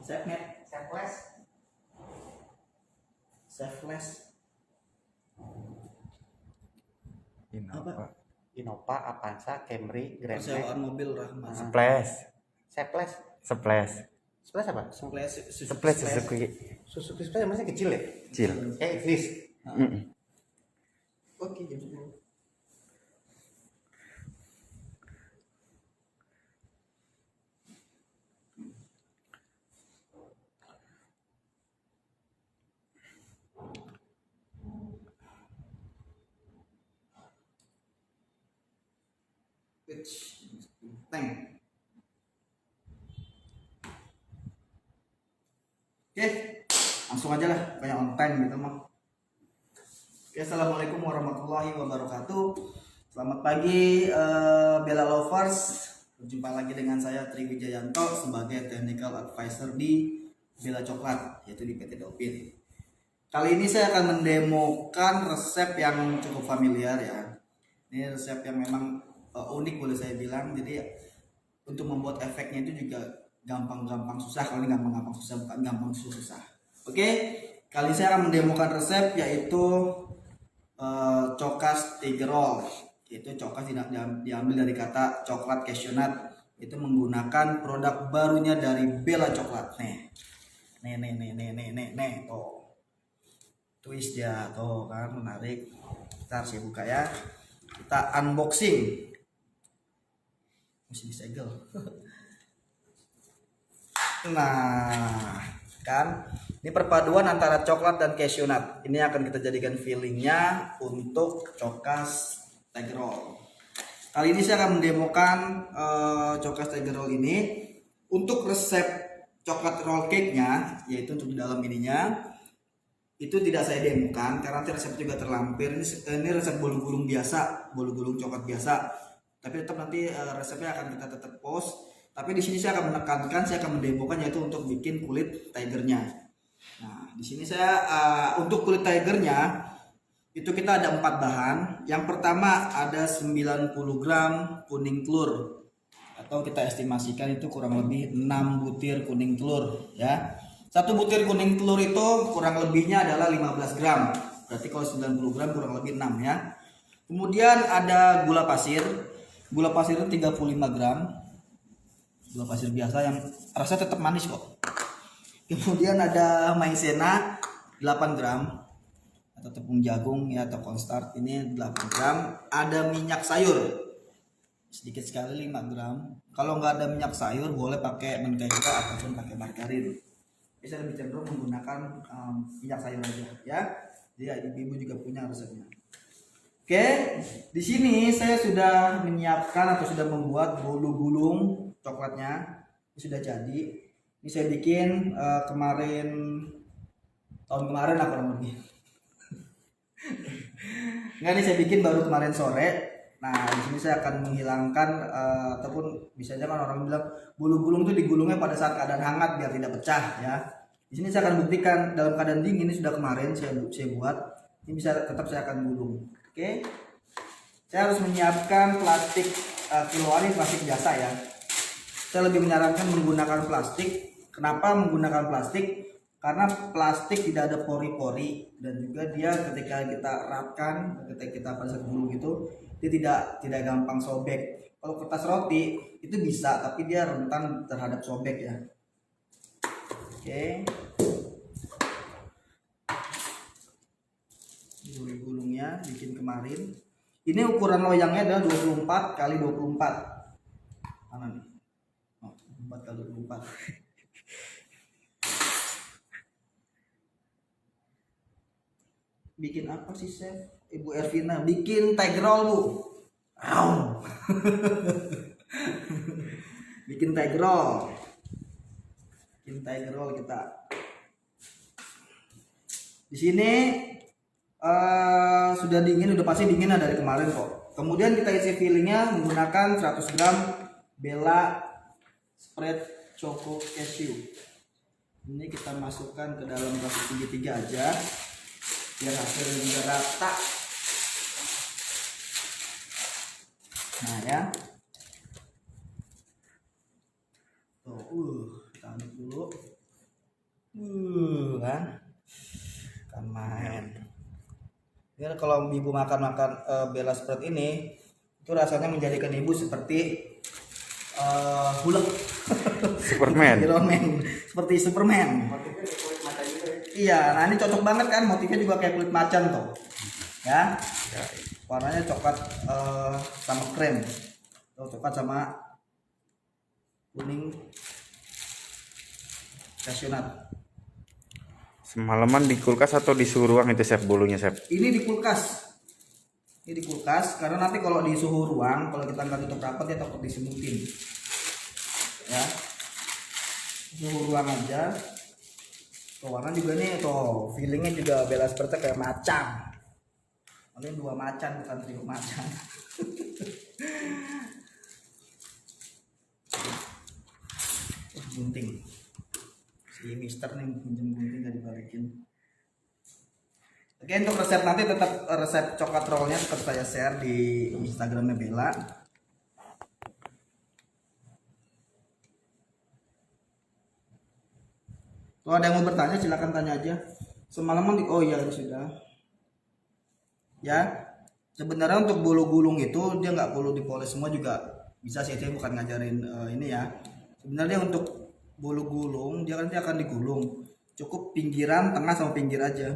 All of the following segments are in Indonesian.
Safenet, Safeless. Innova, Avanza, Camry, Grand Max. Persewaan mobil Rahmat. Splash apa? Splash Suzuki Splash masih kecil ya? Kecil. Eclipse. Oke, jam 10. Tank. Oke, langsung aja lah, banyak on time gitu mah. Oke, assalamualaikum warahmatullahi wabarakatuh. Selamat pagi Bella Lovers. Berjumpa lagi dengan saya Tri Wijayanto sebagai Technical Advisor di Bella Coklat, yaitu di PT Dopin. Kali ini saya akan mendemokan resep yang cukup familiar ya. Ini resep yang memang unik boleh saya bilang. Jadi untuk membuat efeknya itu juga gampang-gampang susah. Kalau ini gampang-gampang susah, bukan gampang susah. Oke, kali ini saya akan mendemokan resep yaitu Cokas Tiger Roll. Itu Cokas tidak diambil dari kata coklat cashewnut. Itu menggunakan produk barunya dari Bella Coklat. Nih, tuh. Twist ya, tuh kan menarik. Ntar saya buka ya. Kita unboxing. Mesti disegel. Nah, kan ini perpaduan antara coklat dan cashew nut. Ini akan kita jadikan fillingnya untuk Cokas Tiger Roll. Kali ini saya akan mendemokan Cokas Tiger Roll ini. Untuk resep coklat roll cake-nya, yaitu untuk di dalam ininya, itu tidak saya demokan karena resep juga terlampir. Ini resep bolu gulung biasa, bolu gulung coklat biasa. Tapi tetap nanti resepnya akan kita tetap post. Tapi di sini saya akan menekankan, saya akan mendemokan yaitu untuk bikin kulit tigernya. Nah, di sini saya untuk kulit tigernya itu kita ada 4 bahan. Yang pertama ada 90 gram kuning telur, atau kita estimasikan itu kurang lebih 6 butir kuning telur ya. 1 butir kuning telur itu kurang lebihnya adalah 15 gram. Berarti kalau 90 gram kurang lebih 6 ya. Kemudian ada gula pasir. Gula pasir itu 35 gram. Gula pasir biasa yang rasanya tetap manis kok. Kemudian ada maizena 8 gram. Atau tepung jagung ya, atau cornstarch ini 8 gram. Ada minyak sayur. Sedikit sekali 5 gram. Kalau nggak ada minyak sayur boleh pakai mentega ataupun pakai margarin. Saya lebih cenderung menggunakan minyak sayur aja ya. Jadi ibu-ibu juga punya resepnya. Oke, di sini saya sudah menyiapkan atau sudah membuat bolu gulung coklatnya. Ini sudah jadi. Ini saya bikin tahun kemarin lah kurang lebih. Nggak, ini saya bikin baru kemarin sore. Nah, di sini saya akan menghilangkan ataupun biasanya kan orang bilang bulu gulung itu digulungnya pada saat keadaan hangat biar tidak pecah ya. Di sini saya akan buktikan dalam keadaan dingin. Ini sudah kemarin saya buat. Ini bisa tetap saya akan gulung. Oke. Saya harus menyiapkan plastik kiloan, ini plastik biasa ya. Saya lebih menyarankan menggunakan plastik. Kenapa menggunakan plastik? Karena plastik tidak ada pori-pori dan juga dia ketika kita rapkan, ketika kita pada saat gulung itu dia tidak gampang sobek. Kalau kertas roti itu bisa, tapi dia rentan terhadap sobek ya. Oke. Gulung-gulungnya bikin kemarin. Ini ukuran loyangnya adalah 24 kali 24. Mana nih? Oh, 24 kali 24. Bikin apa sih Chef? Ibu Ervina bikin tiger roll bu. Bikin tiger roll. Bikin tiger roll kita. Di sini sudah dingin, udah pasti dingin dari kemarin kok. Kemudian kita isi fillingnya menggunakan 100 gram Bella spread choco cashew. Ini kita masukkan ke dalam gelas segitiga aja biar hasilnya juga rata. Nah ya. Tuh, kita aduk dulu. Kan main. Ya, kalau ibu makan Bella spread ini, itu rasanya menjadikan ibu seperti Hulk. Superman. Iron Man, seperti Superman. Iya, nah ini cocok banget kan, motifnya juga kayak kulit macan tuh. Ya. Warnanya coklat sama krem. Tuh, coklat sama kuning cashew nut. Semalaman di kulkas atau di suhu ruang itu chef bulunya chef? Ini di kulkas. Ini di kulkas karena nanti kalau di suhu ruang, kalau kita nggak tutup rapat ya takut disemutin. Ya. Suhu ruang aja. Tuh, warna juga nih tuh, feelingnya juga Bella seperti kayak macan. Ini 2 macan bukan 3 macan. Gunting. Si Mister nih pinjem gunting gak dibalikin. Oke, untuk resep nanti tetap resep coklat rollnya tetap saya share di Instagramnya Bella. Kalau ada yang mau bertanya silahkan tanya aja. Semalaman oh iya sudah. Ya, sebenarnya untuk bulu gulung itu dia nggak perlu dipoles semua juga bisa sih, saya bukan ngajarin ini ya. Sebenarnya untuk bulu gulung dia nanti akan digulung, cukup pinggiran, tengah sama pinggir aja.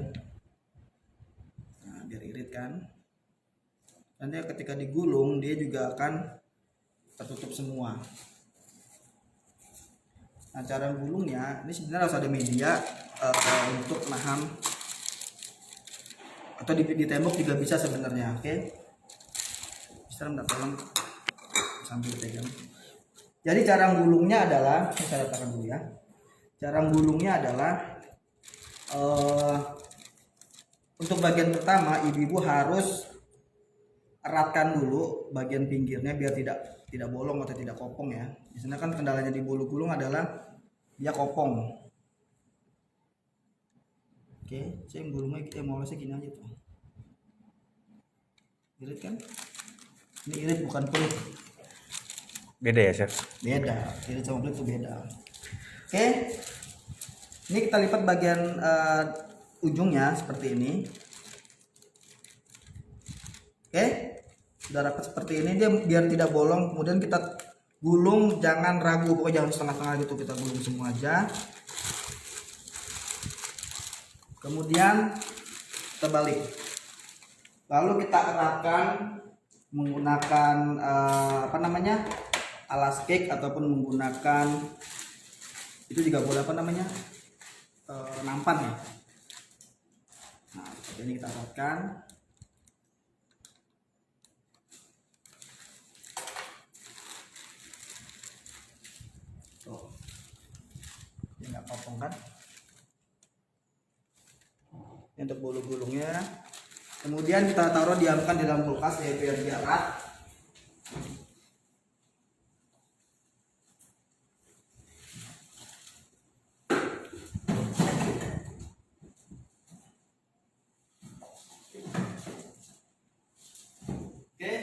Nah, biar irit kan. Nanti ketika digulung dia juga akan tertutup semua. Nah, cara gulungnya ini sebenarnya harus ada media untuk nahan, atau di tembok juga bisa sebenarnya. Oke, bisa minta tolong sambil pegang. Jadi cara gulungnya adalah, saya letakkan dulu ya. Cara gulungnya adalah untuk bagian pertama ibu-ibu harus eratkan dulu bagian pinggirnya biar tidak bolong atau tidak kopong ya. Di sana kan kendalanya di bulu gulung adalah dia kopong. Oke, saya gulungnya kita molesnya gini aja tuh. Irit kan? Ini irit bukan pelit. Beda ya chef? Beda, irit sama pelit itu beda. Oke, ini kita lipat bagian ujungnya seperti ini. Oke, udah rapat seperti ini, dia biar tidak bolong. Kemudian kita gulung, jangan ragu, pokoknya jangan setengah-setengah gitu, kita gulung semua aja. Kemudian kita balik, lalu kita eratkan menggunakan alas cake ataupun menggunakan itu juga boleh nampan ya. Nah, seperti ini kita eratkan. Tuh, ini nggak potong kan? Ini untuk bulu gulungnya. Kemudian kita taruh diamkan di dalam kulkas ya biar dia erat. Oke,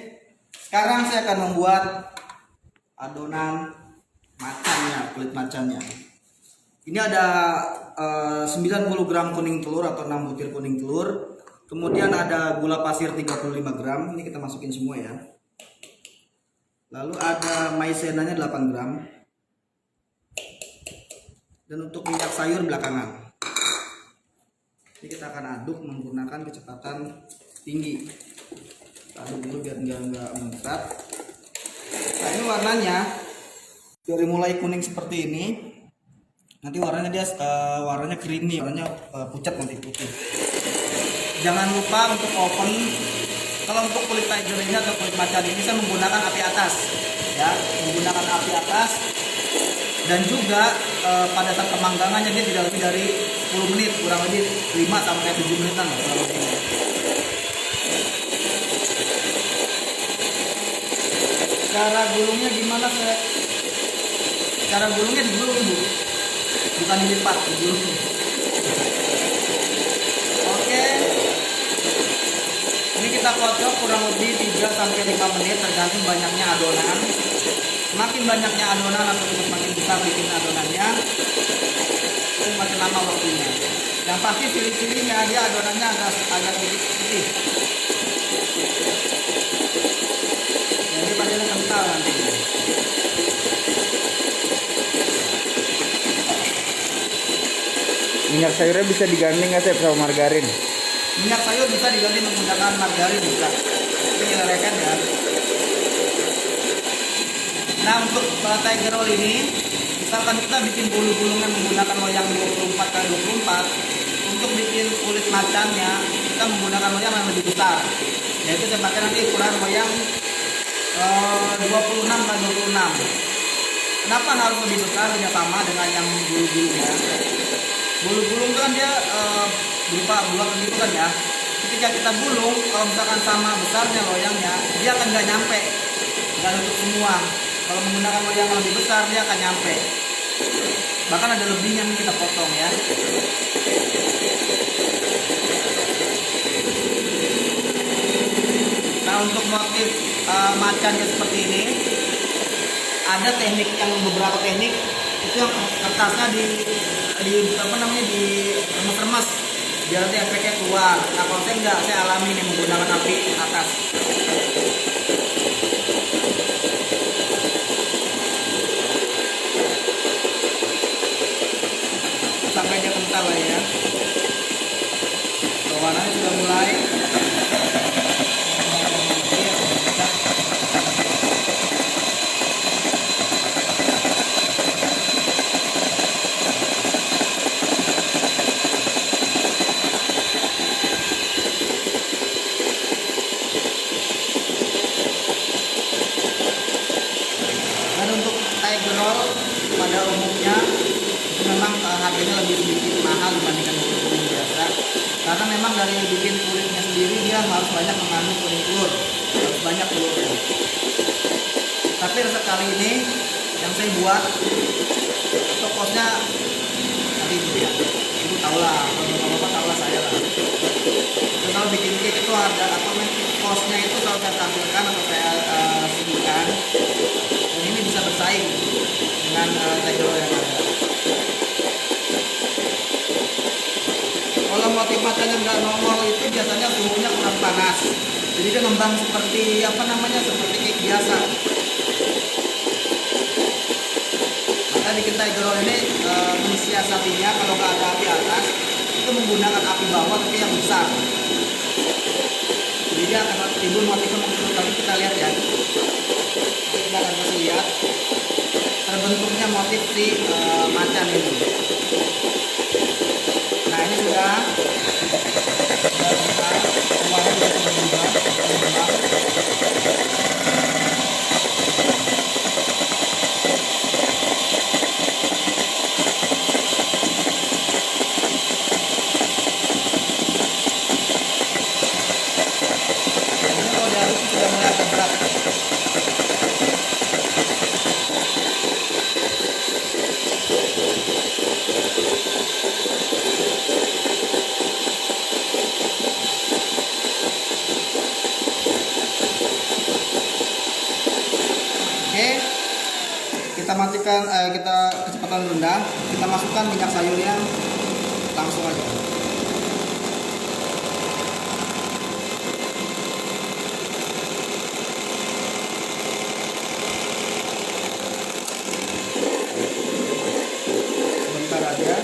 sekarang saya akan membuat adonan macannya, kulit macannya. Ini ada 90 gram kuning telur atau 6 butir kuning telur. Kemudian ada gula pasir 35 gram. Ini kita masukin semua ya. Lalu ada maizenanya 8 gram. Dan untuk minyak sayur belakangan. Ini kita akan aduk menggunakan kecepatan tinggi. Kita aduk dulu biar nggak mengetat. Nah, ini warnanya dari mulai kuning seperti ini. Nanti warnanya warnanya creamy, warnanya pucat nanti putih. Jangan lupa untuk oven. Kalau untuk kulit tiger ini atau kulit macan ini saya menggunakan api atas, ya, menggunakan api atas. Dan juga pada saat pemanggangannya dia tidak lebih dari 10 menit, kurang lebih 5 sampai 7 menitan lah, kurang lebih. Cara gulungnya gimana saya? Cara gulungnya digulung ibu, bukan dilipat, digulung. Oke, ini kita kocok kurang lebih 3 sampai 5 menit tergantung banyaknya adonan. Semakin banyaknya adonan atau semakin besar bikin adonannya, semakin semakin lama waktunya. Yang pasti ciri-cirinya dia adonannya agak sedikit putih. Jadi panjangnya kental nanti. Minyak sayurnya bisa diganti nggak chef sama margarin? Minyak sayur bisa diganti menggunakan margarin juga. Itu disarankan ya. Nah untuk tiger roll ini, misalkan kita bikin bulu-bulungnya menggunakan loyang 24x24, untuk bikin kulit macannya kita menggunakan loyang yang lebih besar. Yaitu saya pakai nanti ukuran loyang 26x26. Kenapa harus lebih besar? Hanya sama dengan yang bulu-bulunya. Bulu-bulung itu kan dia berupa bulat gitu kan ya. Ketika kita bulung, kalau misalkan sama besarnya loyangnya, dia akan nggak nyampe, nggak nutup semua. Kalau menggunakan loyang yang lebih besar, dia akan nyampe. Bahkan ada lebihnya yang kita potong ya. Nah untuk motif macannya seperti ini, ada teknik yang beberapa teknik itu yang kertasnya di apa namanya di remas-remas biar nanti efeknya keluar. Nah kalau saya enggak, saya alami nih menggunakan api atas. Sampai dia kental lah ya. Warnanya sudah mulai. Dan untuk tiger roll pada umumnya itu memang harganya lebih sedikit mahal dibandingkan bulu-bulu biasa, karena memang dari bikin kulitnya sendiri dia harus banyak mengandung kuning telur, harus banyak telurnya. Tapi resep kali ini yang saya buat itu kosnya nanti ya, itu tahu lah, kalau bapak tahu lah saya lah. Jadi kalau bikin cake itu ada apa namanya kosnya itu kalau saya tampilkan atau saya sebutkan, dan ini bisa bersaing dengan tiger roll yang ada. Kalau motif macannya nggak nongol itu biasanya suhunya kurang panas, jadi dia ngembang seperti apa namanya seperti cake biasa. Maka bikin tiger roll ini mensiasatinya kalau nggak ada api atas itu menggunakan api bawah tapi yang besar. Jadi dia akan timbul motifnya muncul. Tapi kita lihat ya, kita akan kasih lihat terbentuknya motif si macan ini. Nah ini sudah bentar, semuanya sudah berubah. Ini kalau diaduk sudah mulai agak berat. Oke, kita matikan, kita kecepatan rendah, kita masukkan minyak sayurnya langsung aja. Sebentar aja.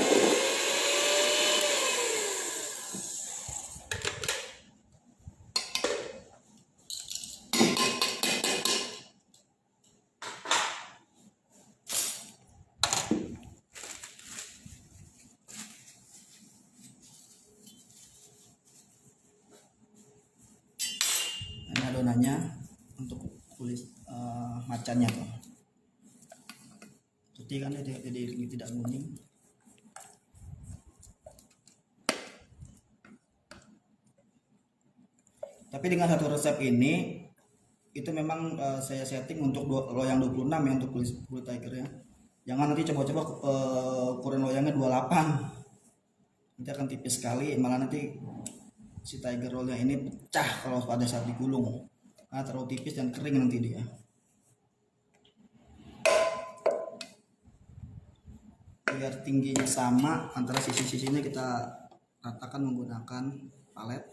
Ini adonannya untuk kulit macannya tuh. Putih kan jadi tidak kuning. Tapi dengan satu resep ini itu memang saya setting untuk loyang 26 ya untuk kulit tiger ya. Jangan nanti coba-coba ukuran loyangnya 28. Nanti akan tipis sekali, malah nanti si tiger rollnya ini pecah kalau pada saat digulung. Nah, terlalu tipis dan kering nanti dia. biar tingginya sama antara sisi-sisinya kita ratakan menggunakan palet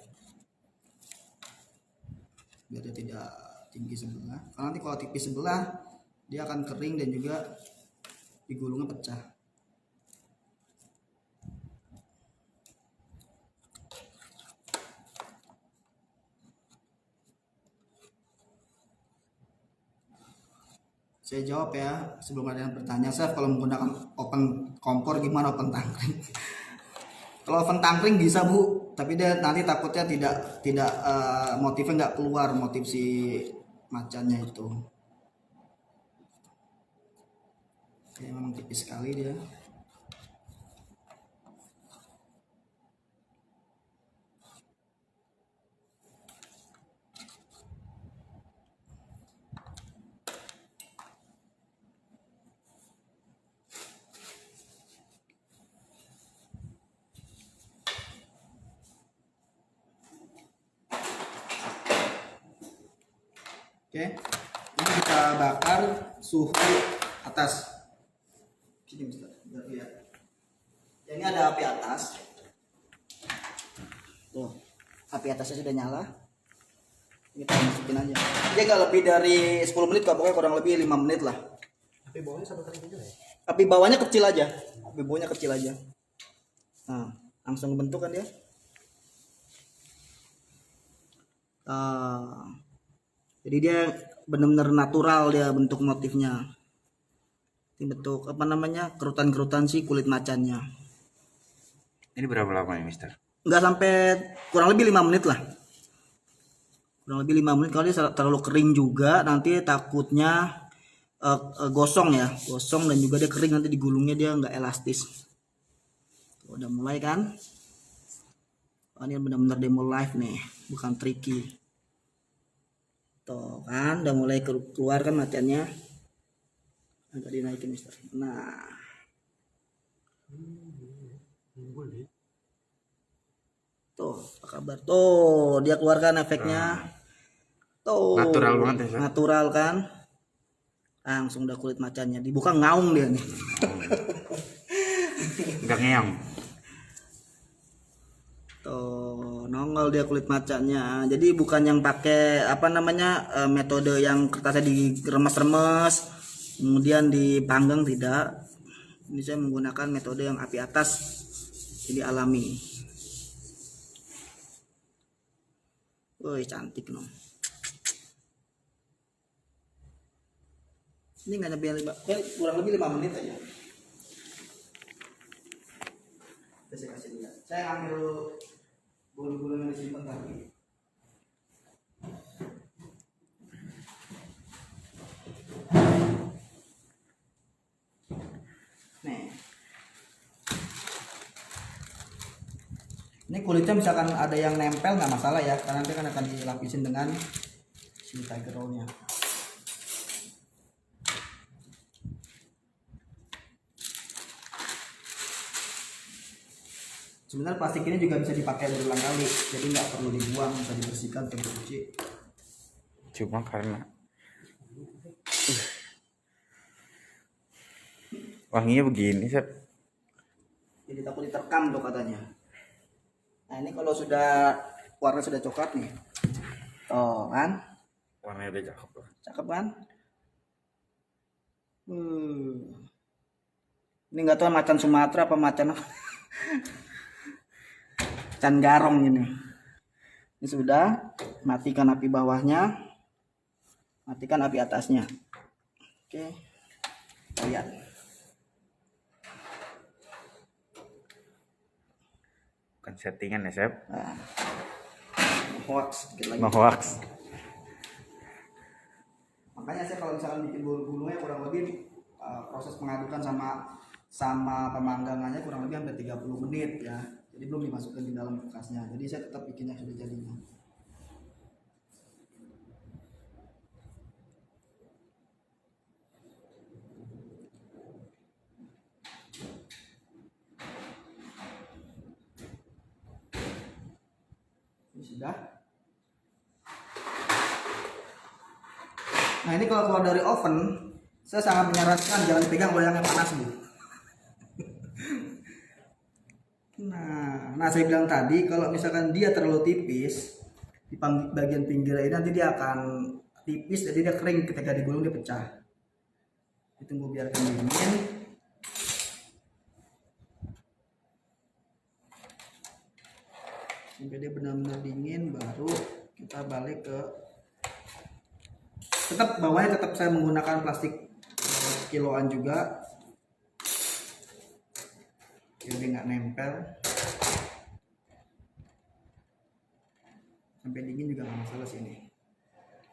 biar dia tidak tinggi sebelah, karena nanti kalau tipis sebelah dia akan kering dan juga digulungnya pecah. Saya jawab ya sebelum ada yang bertanya, saya kalau menggunakan open kompor gimana open tangkring? Kalau oven tangkring bisa Bu, tapi dia nanti takutnya tidak motifnya nggak keluar, motif si macannya itu. Oke, memang tipis sekali dia. Oke, ini kita bakar suhu atas. Sini Mister, biar lihat. Ya, ini ada api atas. Tuh, api atasnya sudah nyala. Kita masukin aja. Dia nggak lebih dari 10 menit, kok pokoknya kurang lebih 5 menit lah. Api bawahnya sama tadi juga ya? Api bawahnya kecil aja. Api bawahnya kecil aja. Nah, langsung bentuk kan dia. Jadi dia benar-benar natural dia bentuk motifnya. Ini bentuk apa namanya, kerutan-kerutan si kulit macannya. Ini berapa lama ya, Mister? Nggak sampai, kurang lebih 5 menit lah. Kurang lebih 5 menit. Kalau dia terlalu kering juga nanti takutnya gosong ya, gosong dan juga dia kering, nanti digulungnya dia nggak elastis. Udah mulai kan? Oh, ini benar-benar demo live nih, bukan tricky. Tuh kan, udah mulai keluar kan macannya. Agak dinaikin Mister. Nah, tuh apa kabar? Tuh dia keluarkan efeknya. Tuh Natural banget ya, Sir? natural kan? Langsung udah kulit macannya dibuka, ngaung dia nih. Nggak ngeong. Tuh nongol dia kulit macannya. Jadi bukan yang pakai apa namanya metode yang kertasnya diremes-remes kemudian dipanggang, tidak. Ini saya menggunakan metode yang api atas, jadi alami. Woi cantik no. Ini nggak nyampe kurang lebih 5 menit aja. Saya kasih lihat. Saya ambil bulu-bulu yang disimpan tadi. Nih. Ini kulitnya misalkan ada yang nempel nggak masalah ya, karena nanti kan akan dilapisin dengan si tiger roll-nya. Sebenarnya plastik ini juga bisa dipakai berulang kali, jadi nggak perlu dibuang, bisa dibersihkan atau dicuci. Cuma karena wanginya begini, Sir. Jadi takut diterkam tuh katanya. Nah ini kalau sudah warna sudah coklat nih, oh kan, Warnanya udah cakep loh. cakep kan? Ini nggak tahu macan Sumatera apa macan apa. Macan garong ini. Ini sudah, matikan api bawahnya, matikan api atasnya. Oke, lihat. Bukan settingan ya, Chef. Nah, hoax, sedikit lagi. Hoax. Makanya saya kalau misalkan bikin bulu-bulunya kurang lebih proses pengadukan sama pemanggangannya kurang lebih hampir 30 menit ya. Jadi belum dimasukkan di dalam kulkasnya. Jadi saya tetap bikinnya sudah jadinya. Ini sudah. Nah ini kalau keluar dari oven, saya sangat menyarankan jangan dipegang loyangnya panas Bu. Nah saya bilang tadi kalau misalkan dia terlalu tipis di bagian pinggirnya ini nanti dia akan tipis, jadi dia kering, ketika digulung dia pecah. Ditunggu biarkan dingin. Sampai dia benar-benar dingin, baru kita balik ke, tetap bawahnya tetap saya menggunakan plastik kiloan juga, jadi nggak nempel. Sampai dingin juga nggak masalah sini,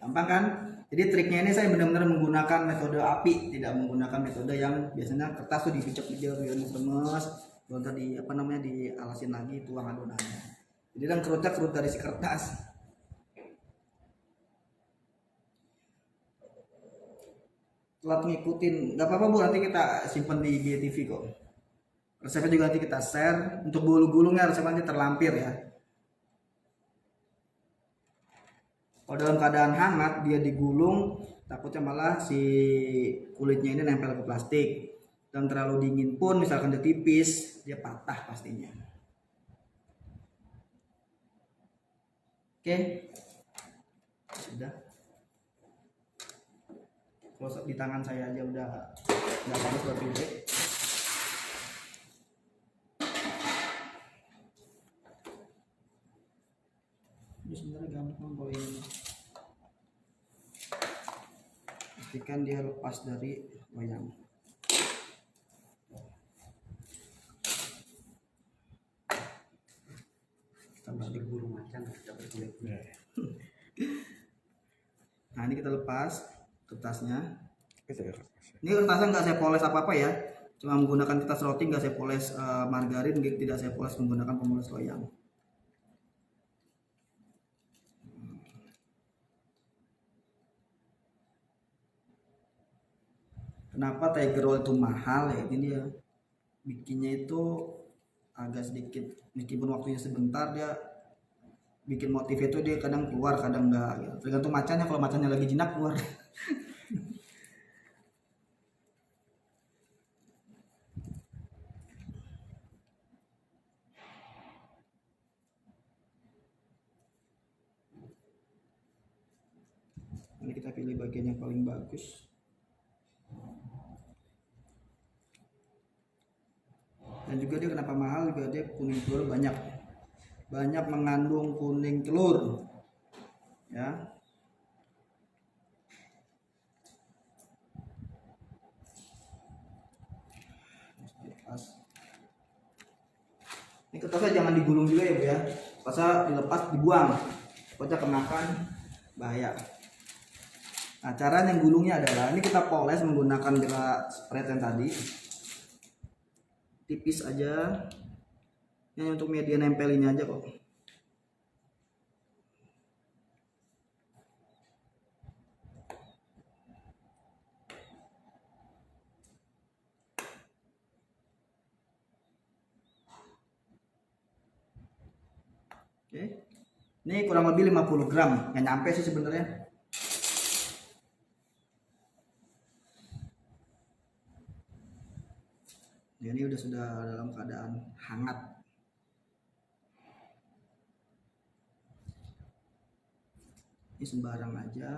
gampang kan? Jadi triknya ini saya benar-benar menggunakan metode api, tidak menggunakan metode yang biasanya kertas tuh dipicok-picok biar lemes, baru tadi apa namanya dialasin lagi tuang adonannya. Jadi kan kerutnya kerut dari si kertas. Telat ngikutin, nggak apa-apa Bu, nanti kita simpan di BTV kok. Resepnya juga nanti kita share. Untuk bolu gulungnya resepnya nanti terlampir ya. Kalau dalam keadaan hangat dia digulung, takutnya malah si kulitnya ini nempel ke plastik. Dan terlalu dingin pun misalkan dia tipis, dia patah pastinya. Oke, sudah. Kalau di tangan saya aja udah panas berarti udah. Ini sebenarnya gampang kalau ini. Pastikan dia lepas dari loyang. Kita balik bulu macan, kita berkulit. Nah ini kita lepas kertasnya. Ini kertasnya nggak saya poles apa ya, cuma menggunakan kertas roti, nggak saya poles margarin, tidak saya poles menggunakan pemoles loyang. Kenapa Tiger Roll itu mahal ya? Ini dia bikinnya itu agak sedikit, meskipun waktunya sebentar, dia bikin motif itu dia kadang keluar kadang enggak gitu. Tergantung macannya, kalau macannya lagi jinak keluar. Ini kita pilih bagian yang paling bagus. Dan juga dia kenapa mahal, juga dia kuning telur banyak mengandung kuning telur ya. Ini kertasnya jangan digulung juga ya Bu ya, kertasnya dilepas dibuang, takutnya kemakan bahaya. Nah cara yang gulungnya adalah ini kita poles menggunakan gerak spread yang tadi, tipis aja. Ini untuk media nempelinnya aja kok. Oke. Ini kurang lebih 50 gram, nggak nyampe sih sebenarnya. Ya, ini sudah dalam keadaan hangat. Ini sembarang aja,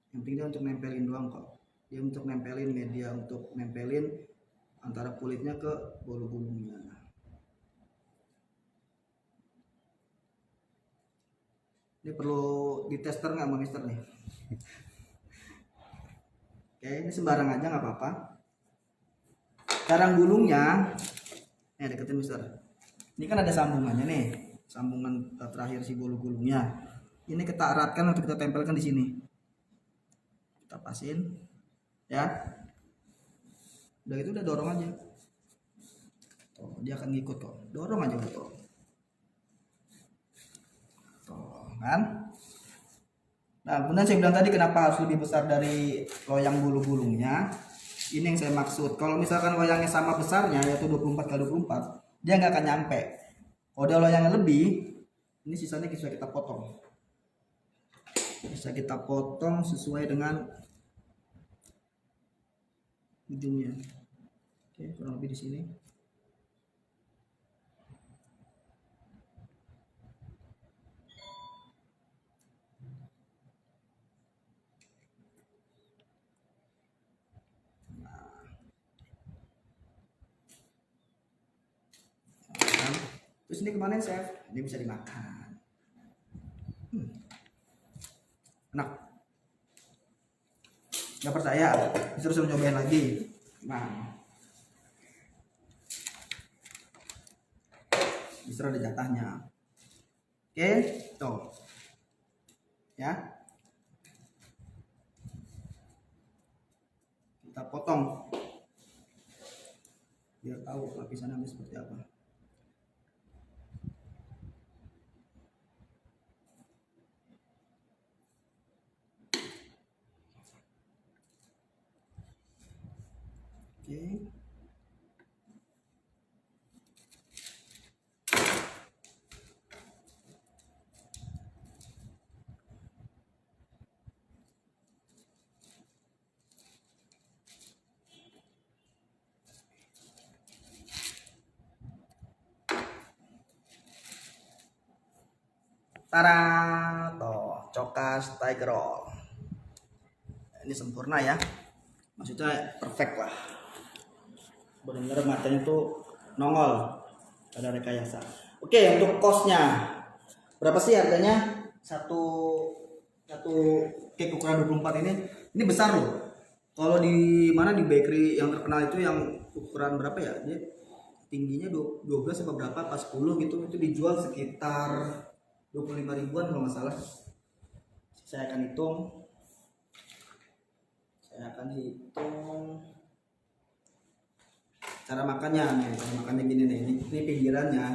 yang penting dia untuk nempelin doang kok. Dia untuk nempelin media, untuk nempelin antara kulitnya ke bolu gulungnya. Ini perlu ditester nggak sama Mister nih? Oke, ini sembarang aja nggak apa-apa. Cara gulungnya, deketin Mister. Ini kan ada sambungannya nih, sambungan terakhir si bolu gulungnya. Ini kita eratkan untuk kita tempelkan di sini. Kita pasin, ya. Udah itu udah dorong aja. Oh, dia akan ngikut kok. Dorong aja udah kok. Tuh, kan? Nah, kemudian saya bilang tadi kenapa harus lebih besar dari loyang bulu-bulunya. Ini yang saya maksud. Kalau misalkan loyangnya sama besarnya, yaitu 24x24, dia nggak akan nyampe. Kalau dia loyangnya lebih, ini sisanya bisa kita potong. Bisa kita potong sesuai dengan ujungnya. Oke, kurang lebih di sini. Terus ini kemana chef? Ini bisa dimakan. Enak. Nggak percaya? Terus nyobain lagi. Nah, bisa ada jatahnya. Oke, tuh. Ya. Kita potong. Biar tahu lapisannya seperti apa. Oke. Tara, toh, cokas tiger roll. Ini sempurna ya, maksudnya perfect lah. Benar-benar matanya tuh nongol, ada rekayasa. Oke, untuk costnya berapa sih harganya? Satu cake ukuran 24 ini besar loh. Kalau di mana di bakery yang terkenal itu yang ukuran berapa ya? Dia tingginya 12 atau berapa, pas 10 gitu, itu dijual sekitar 25 ribuan kalau nggak salah. Saya akan hitung cara makannya nih. Cara makannya gini nih, ini pinggirannya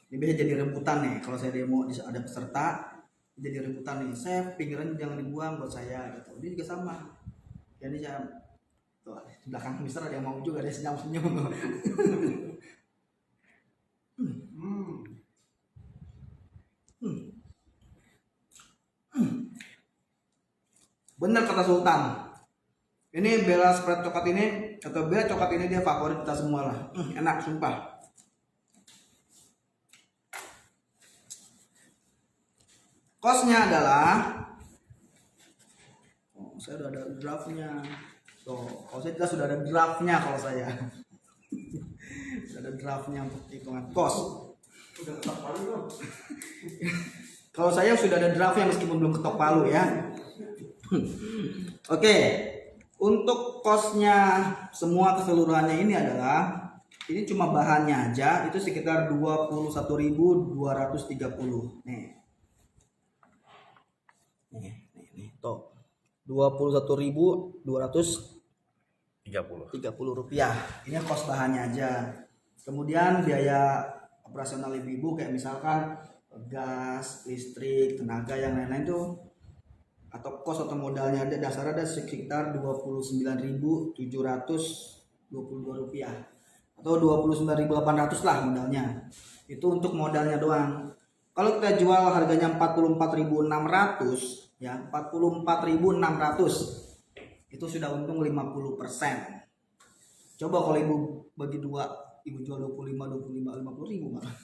ini bisa jadi rebutan nih. Kalau saya demo ada peserta jadi rebutan nih, chef pinggirannya jangan dibuang buat saya gitu. Dia juga sama ya, ini saya tuh di belakang mister ada yang mau juga, ada senyum-senyum. Bener kata Sultan, ini Bella spread coklat ini atau Bella coklat ini dia favorit kita semua lah. Enak sumpah. Costnya adalah, saya udah ada draftnya. Tuh, kalau saya jelas sudah ada draftnya kalau saya. Sudah ada draftnya untuk hitungan cost. Udah ketok palu belum? Kalau saya sudah ada draftnya meskipun belum ketok palu ya. Oke, untuk costnya semua keseluruhannya ini adalah, ini cuma bahannya aja itu sekitar 21.230 nih. Nih, tuh 21.230 rupiah. Ini kos bahannya aja. Kemudian biaya operasional ibu-ibu kayak misalkan gas, listrik, tenaga yang lain-lain tuh, atau kos atau modalnya ada dasar ada sekitar 29.722 rupiah atau 29.800 lah modalnya. Itu untuk modalnya doang. Kalau kita jual harganya 44.600 ya, 44.600 itu sudah untung 50%. Coba kalau ibu bagi dua, ibu jual 50 ribu malah.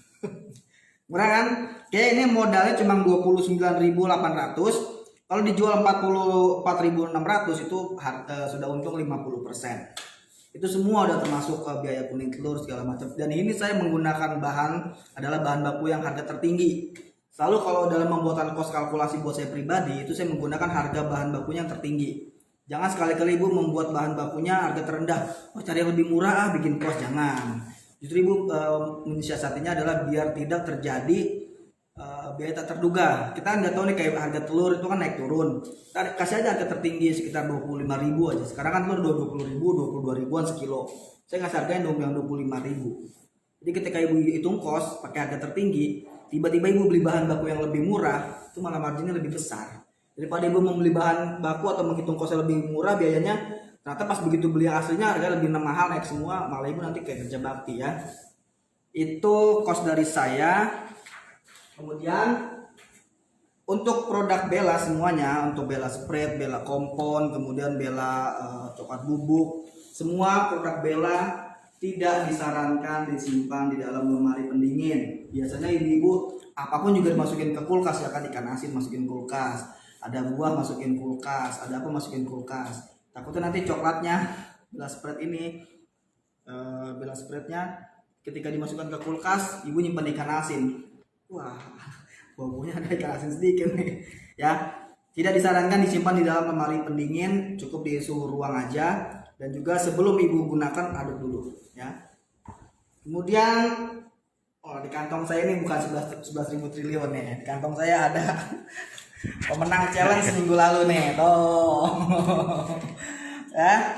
Murah kan? Oke, ini modalnya cuma 29.800. Kalau dijual 44.600 itu sudah untung 50%. Itu semua udah termasuk biaya kuning telur segala macam. Dan ini saya menggunakan bahan adalah bahan baku yang harga tertinggi. Selalu kalau dalam pembuatan kos kalkulasi buat saya pribadi itu saya menggunakan harga bahan bakunya yang tertinggi. Jangan sekali-kali ibu membuat bahan bakunya harga terendah. Oh, cari yang lebih murah bikin kos, jangan. Justru ibu mensiasatinya adalah biar tidak terjadi biaya tak terduga. Kita nggak tahu nih kayak harga telur itu kan naik turun. Kita kasih aja harga tertinggi sekitar 25.000 aja. Sekarang kan telur 20.000, 22 ribuan sekilo. Saya ngasih harganya yang 25.000. Jadi ketika ibu hitung kos pakai harga tertinggi, tiba-tiba ibu beli bahan baku yang lebih murah, itu malah marginnya lebih besar. Daripada ibu membeli bahan baku atau menghitung kosnya lebih murah biayanya, ternyata pas begitu beli yang aslinya harga lebih mahal naik semua, malah ibu nanti kayak kerja bakti ya. Itu kos dari saya. Kemudian untuk produk Bella semuanya, untuk Bella spread, Bella kompon, kemudian Bella coklat bubuk, semua produk Bella tidak disarankan disimpan di dalam lemari pendingin. Biasanya ibu-ibu apapun juga dimasukin ke kulkas, ya kan, ikan asin masukin kulkas, ada buah masukin kulkas, ada apa masukin kulkas. Takutnya nanti coklatnya Bella spread ini, Bella spreadnya ketika dimasukkan ke kulkas, ibu nyimpan ikan asin. Wah, baunya ada ikan asin sedikit nih. Ya, tidak disarankan disimpan di dalam lemari pendingin, cukup di suhu ruang aja. Dan juga sebelum ibu gunakan aduk dulu, ya. Kemudian, di kantong saya ini bukan 11.000 triliun nih. Di kantong saya ada pemenang challenge minggu lalu nih, tuh. Ya,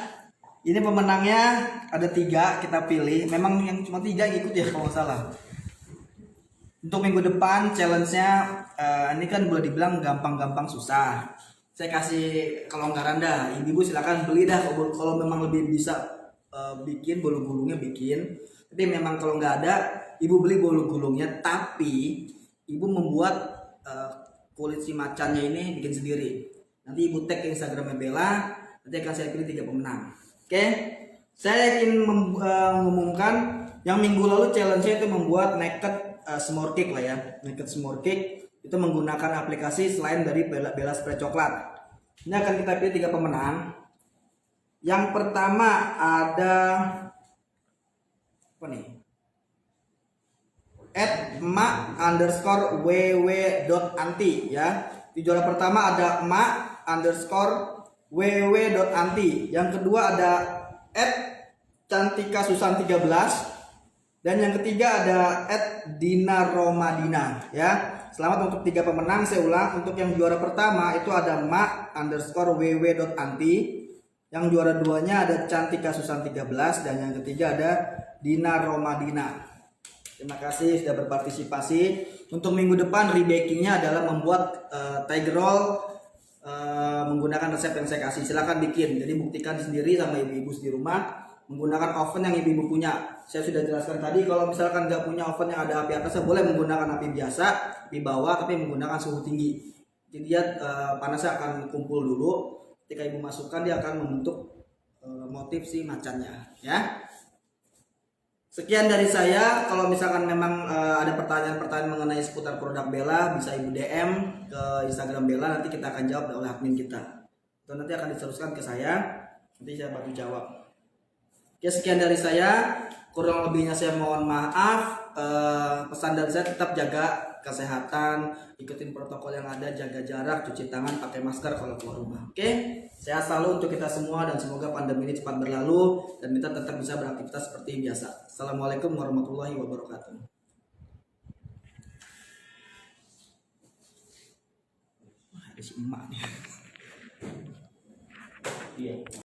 ini pemenangnya ada 3 kita pilih. Memang yang cuma 3 yang ikut ya kalau nggak salah. Untuk minggu depan challenge-nya ini kan boleh dibilang gampang-gampang susah. Saya kasih kelonggaran dah. Ibu silakan beli dah kalau memang lebih bisa bikin bolu gulungnya bikin. Tapi memang kalau nggak ada, ibu beli bolu gulungnya. Tapi ibu membuat kulit si macannya ini bikin sendiri. Nanti ibu tag ke Instagramnya Bella. Nanti akan saya pilih 3 pemenang. Oke, saya ingin mengumumkan yang minggu lalu challenge-nya itu membuat naked s'more cake lah ya. Naked s'more cake itu menggunakan aplikasi selain dari Bella Spray Coklat. Ini akan kita pilih 3 pemenang. Yang pertama ada apa nih? @ma_ww.anti ya. Di juara pertama ada ma_ww.anti. Yang kedua ada @cantikasusan13 dan yang ketiga ada @dinaromadina ya. Selamat untuk 3 pemenang. Saya ulang, untuk yang juara pertama itu ada ma_ww.anti. Yang juara 2-nya ada cantikasusan13 dan yang ketiga ada dinaromadina. Terima kasih sudah berpartisipasi. Untuk minggu depan rebakingnya adalah membuat tiger roll menggunakan resep yang saya kasih. Silahkan bikin. Jadi buktikan sendiri sama ibu-ibu di rumah menggunakan oven yang ibu-ibu punya. Saya sudah jelaskan tadi kalau misalkan nggak punya oven yang ada api atasnya, boleh menggunakan api biasa di bawah tapi menggunakan suhu tinggi. Jadi dia panasnya akan kumpul dulu. Ketika ibu masukkan dia akan membentuk motif si macannya ya. Sekian dari saya. Kalau misalkan memang ada pertanyaan-pertanyaan mengenai seputar produk Bella, bisa ibu DM ke Instagram Bella, nanti kita akan jawab oleh admin kita. Atau nanti akan diteruskan ke saya, nanti saya bantu jawab. Oke, sekian dari saya. Kurang lebihnya saya mohon maaf. Pesan dari saya tetap jaga kesehatan, ikutin protokol yang ada, jaga jarak, cuci tangan, pakai masker kalau keluar rumah. Oke, sehat selalu untuk kita semua dan semoga pandemi ini cepat berlalu dan kita tetap bisa beraktivitas seperti biasa. Assalamualaikum warahmatullahi wabarakatuh. Wah, ada si emak nih. Iya.